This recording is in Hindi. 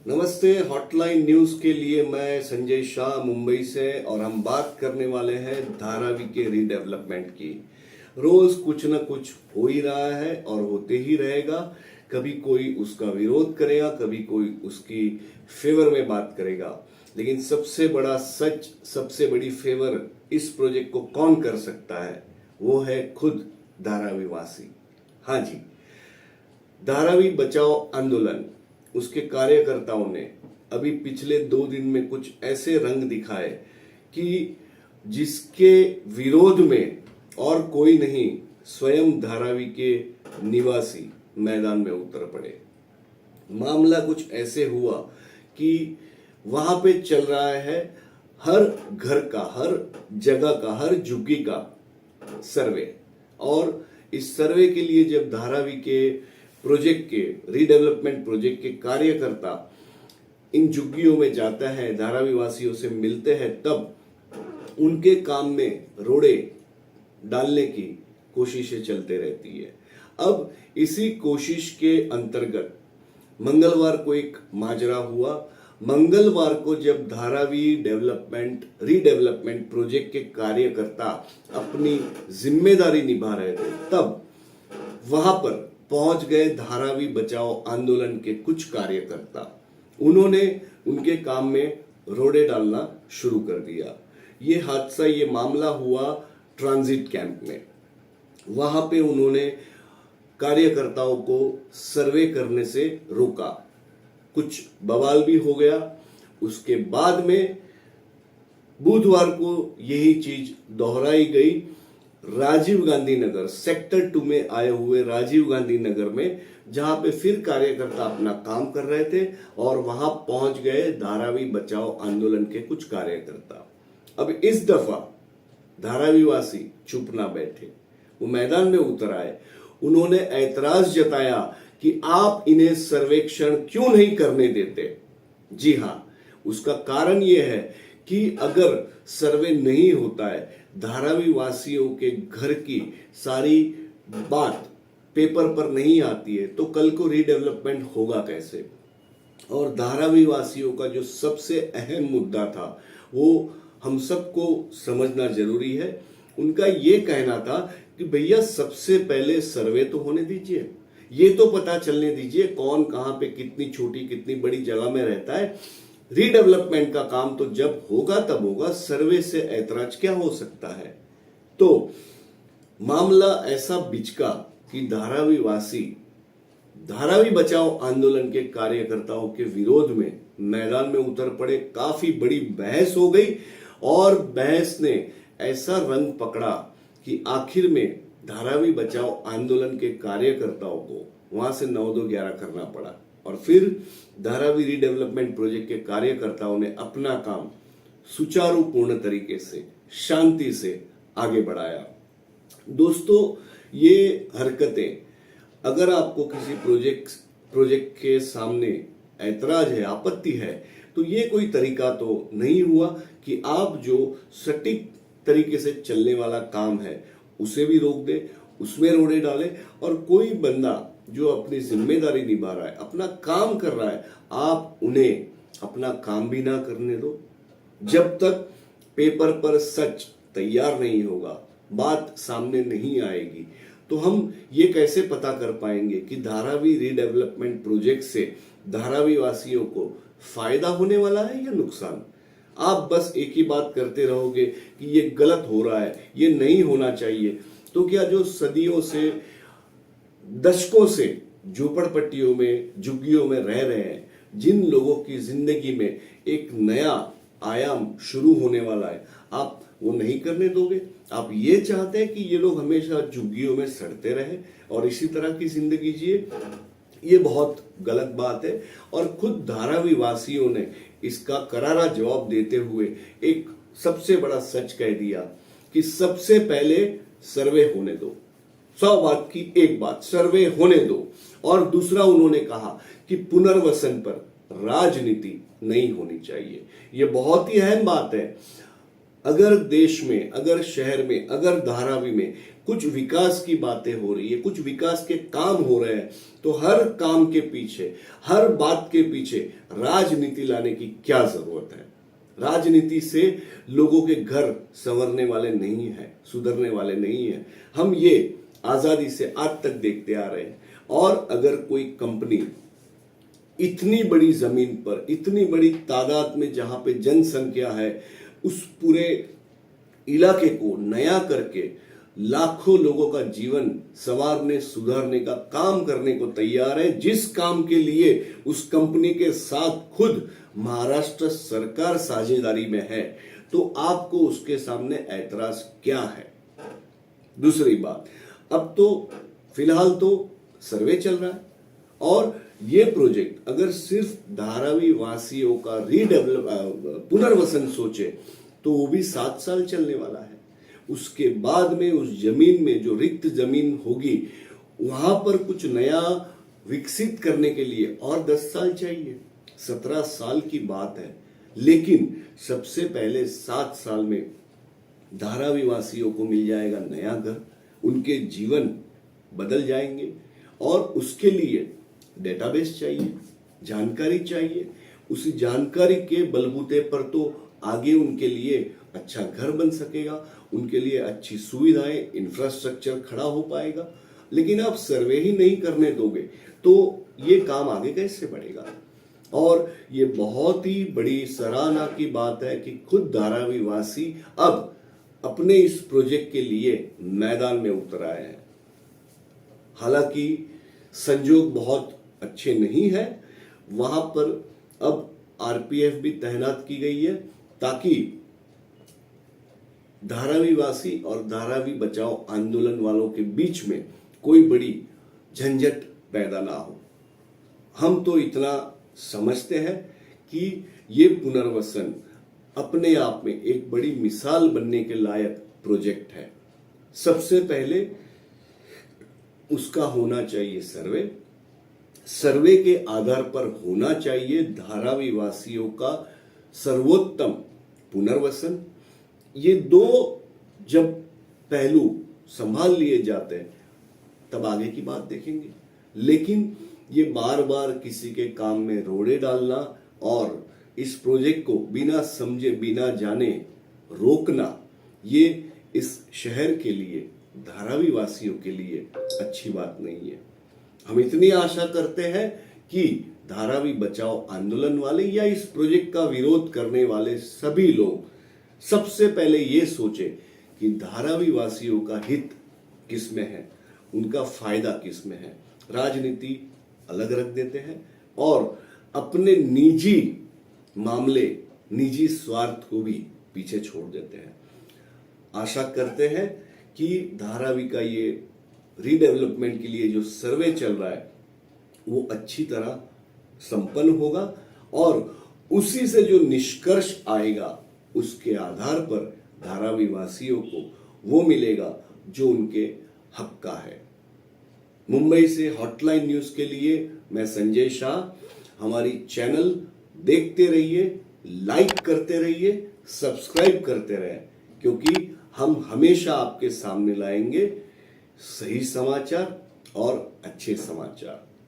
नमस्ते। हॉटलाइन न्यूज के लिए मैं संजय शाह मुंबई से, और हम बात करने वाले हैं धारावी के रीडेवलपमेंट की। रोज कुछ न कुछ हो ही रहा है और होते ही रहेगा। कभी कोई उसका विरोध करेगा, कभी कोई उसकी फेवर में बात करेगा, लेकिन सबसे बड़ा सच, सबसे बड़ी फेवर इस प्रोजेक्ट को कौन कर सकता है, वो है खुद धारावी वासी। हाँ जी, धारावी बचाओ आंदोलन, उसके कार्यकर्ताओं ने अभी पिछले 2 दिन में कुछ ऐसे रंग दिखाए कि जिसके विरोध में और कोई नहीं, स्वयं धारावी के निवासी मैदान में उतर पड़े। मामला कुछ ऐसे हुआ कि वहां पे चल रहा है हर घर का, हर जगह का, हर झुग्गी का सर्वे, और इस सर्वे के लिए जब धारावी के प्रोजेक्ट के, रीडेवलपमेंट प्रोजेक्ट के कार्यकर्ता इन झुग्गियों में जाता है, धारावी वासियों से मिलते हैं, तब उनके काम में रोड़े डालने की कोशिशें चलते रहती है। अब इसी कोशिश के अंतर्गत मंगलवार को एक माजरा हुआ। मंगलवार को जब धारावी रीडेवलपमेंट प्रोजेक्ट के कार्यकर्ता अपनी जिम्मेदारी निभा रहे थे, तब वहां पर पहुंच गए धारावी बचाओ आंदोलन के कुछ कार्यकर्ता। उन्होंने उनके काम में रोड़े डालना शुरू कर दिया। ये हादसा, ये मामला हुआ ट्रांजिट कैंप में। वहां पे उन्होंने कार्यकर्ताओं को सर्वे करने से रोका, कुछ बवाल भी हो गया। उसके बाद में बुधवार को यही चीज दोहराई गई। राजीव गांधी नगर सेक्टर 2 में आए हुए राजीव गांधी नगर में, जहां पे फिर कार्यकर्ता अपना काम कर रहे थे, और वहां पहुंच गए धारावी बचाओ आंदोलन के कुछ कार्यकर्ता। अब इस दफा धारावी वासी चुप ना बैठे, वो मैदान में उतर आए। उन्होंने ऐतराज जताया कि आप इन्हें सर्वेक्षण क्यों नहीं करने देते। जी हां, उसका कारण यह है कि अगर सर्वे नहीं होता है, धारावी वासियों के घर की सारी बात पेपर पर नहीं आती है, तो कल को रीडेवलपमेंट होगा कैसे। और धारावी वासियों का जो सबसे अहम मुद्दा था, वो हम सबको समझना जरूरी है। उनका ये कहना था कि भैया सबसे पहले सर्वे तो होने दीजिए, ये तो पता चलने दीजिए कौन कहां पे कितनी छोटी कितनी बड़ी जगह में रहता है। रीडेवलपमेंट का काम तो जब होगा तब होगा, सर्वे से ऐतराज क्या हो सकता है। तो मामला ऐसा बिचका कि धारावी वासी धारावी बचाओ आंदोलन के कार्यकर्ताओं के विरोध में मैदान में उतर पड़े। काफी बड़ी बहस हो गई, और बहस ने ऐसा रंग पकड़ा कि आखिर में धारावी बचाओ आंदोलन के कार्यकर्ताओं को वहां से 9-2-11 करना पड़ा, और फिर धारावी रीडेवलपमेंट प्रोजेक्ट के कार्यकर्ताओं ने अपना काम सुचारुपूर्ण तरीके से, शांति से आगे बढ़ाया। दोस्तों, ये हरकतें, अगर आपको किसी प्रोजेक्ट के सामने ऐतराज है, आपत्ति है, तो ये कोई तरीका तो नहीं हुआ कि आप जो सटीक तरीके से चलने वाला काम है उसे भी रोक दे, उसमें रोड़े डाले, और कोई बंदा जो अपनी जिम्मेदारी निभा रहा है, अपना काम कर रहा है, आप उन्हें अपना काम भी ना करने दो। जब तक पेपर पर सच तैयार नहीं होगा, बात सामने नहीं आएगी, तो हम ये कैसे पता कर पाएंगे कि धारावी रीडेवलपमेंट प्रोजेक्ट से धारावी वासियों को फायदा होने वाला है या नुकसान। आप बस एक ही बात करते रहोगे कि ये गलत हो रहा है, ये नहीं होना चाहिए, तो क्या जो सदियों से, दशकों से झोपड़पट्टियों में, झुग्गियों में रह रहे हैं, जिन लोगों की जिंदगी में एक नया आयाम शुरू होने वाला है, आप वो नहीं करने दोगे। आप ये चाहते हैं कि ये लोग हमेशा झुग्गियों में सड़ते रहे और इसी तरह की जिंदगी जिए। ये बहुत गलत बात है, और खुद धारावी वासियों ने इसका करारा जवाब देते हुए एक सबसे बड़ा सच कह दिया कि सबसे पहले सर्वे होने दो। 100 बात की एक बात, सर्वे होने दो। और दूसरा, उन्होंने कहा कि पुनर्वसन पर राजनीति नहीं होनी चाहिए। यह बहुत ही अहम बात है। अगर देश में, अगर शहर में, अगर धारावी में कुछ विकास की बातें हो रही है, कुछ विकास के काम हो रहे हैं, तो हर काम के पीछे, हर बात के पीछे राजनीति लाने की क्या जरूरत है? राजनीति से लोगों के घर संवरने वाले नहीं है, सुधरने वाले नहीं है। हम ये आजादी से आज तक देखते आ रहे हैं। और अगर कोई कंपनी इतनी बड़ी जमीन पर, इतनी बड़ी तादाद में जहां पे जनसंख्या है, उस पूरे इलाके को नया करके लाखों लोगों का जीवन संवारने, सुधारने का काम करने को तैयार है, जिस काम के लिए उस कंपनी के साथ खुद महाराष्ट्र सरकार साझेदारी में है, तो आपको उसके सामने ऐतराज क्या है? दूसरी बात, अब तो फिलहाल तो सर्वे चल रहा है और ये प्रोजेक्ट अगर सिर्फ धारावी वासियों का पुनर्वसन सोचे तो वो भी 7 साल चलने वाला है। उसके बाद में उस जमीन में जो रिक्त जमीन होगी, वहां पर कुछ नया विकसित करने के लिए और 10 साल चाहिए। 17 साल की बात है, लेकिन सबसे पहले 7 साल में धारावी वासियों को मिल जाएगा नया घर, उनके जीवन बदल जाएंगे। और उसके लिए डेटाबेस चाहिए, जानकारी चाहिए। उसी जानकारी के बलबूते पर तो आगे उनके लिए अच्छा घर बन सकेगा, उनके लिए अच्छी सुविधाएं, इंफ्रास्ट्रक्चर खड़ा हो पाएगा। लेकिन आप सर्वे ही नहीं करने दोगे तो ये काम आगे कैसे बढ़ेगा? और ये बहुत ही बड़ी सराहना की बात है कि खुद धारावी वासी अब अपने इस प्रोजेक्ट के लिए मैदान में उतर आए हैं। हालांकि संजोग बहुत अच्छे नहीं है, वहां पर अब आरपीएफ भी तैनात की गई है ताकि धारावी वासी और धारावी बचाओ आंदोलन वालों के बीच में कोई बड़ी झंझट पैदा ना हो। हम तो इतना समझते हैं कि ये पुनर्वसन अपने आप में एक बड़ी मिसाल बनने के लायक प्रोजेक्ट है। सबसे पहले उसका होना चाहिए सर्वे, सर्वे के आधार पर होना चाहिए धारावी वासियों का सर्वोत्तम पुनर्वसन। ये दो जब पहलू संभाल लिए जाते हैं तब आगे की बात देखेंगे। लेकिन ये बार बार किसी के काम में रोड़े डालना और इस प्रोजेक्ट को बिना समझे बिना जाने रोकना, ये इस शहर के लिए, धारावी वासियों के लिए अच्छी बात नहीं है। हम इतनी आशा करते हैं कि धारावी बचाओ आंदोलन वाले या इस प्रोजेक्ट का विरोध करने वाले सभी लोग सबसे पहले ये सोचे कि धारावी वासियों का हित किसमें है, उनका फायदा किसमें है। राजनीति अलग रख देते हैं और अपने निजी मामले, निजी स्वार्थ को भी पीछे छोड़ देते हैं। आशा करते हैं कि धारावी का ये रीडेवलपमेंट के लिए जो सर्वे चल रहा है वो अच्छी तरह संपन्न होगा और उसी से जो निष्कर्ष आएगा उसके आधार पर धारावी वासियों को वो मिलेगा जो उनके हक का है। मुंबई से हॉटलाइन न्यूज के लिए मैं संजय शाह। हमारी चैनल देखते रहिए, लाइक करते रहिए, सब्सक्राइब करते रहे, क्योंकि हम हमेशा आपके सामने लाएंगे सही समाचार और अच्छे समाचार।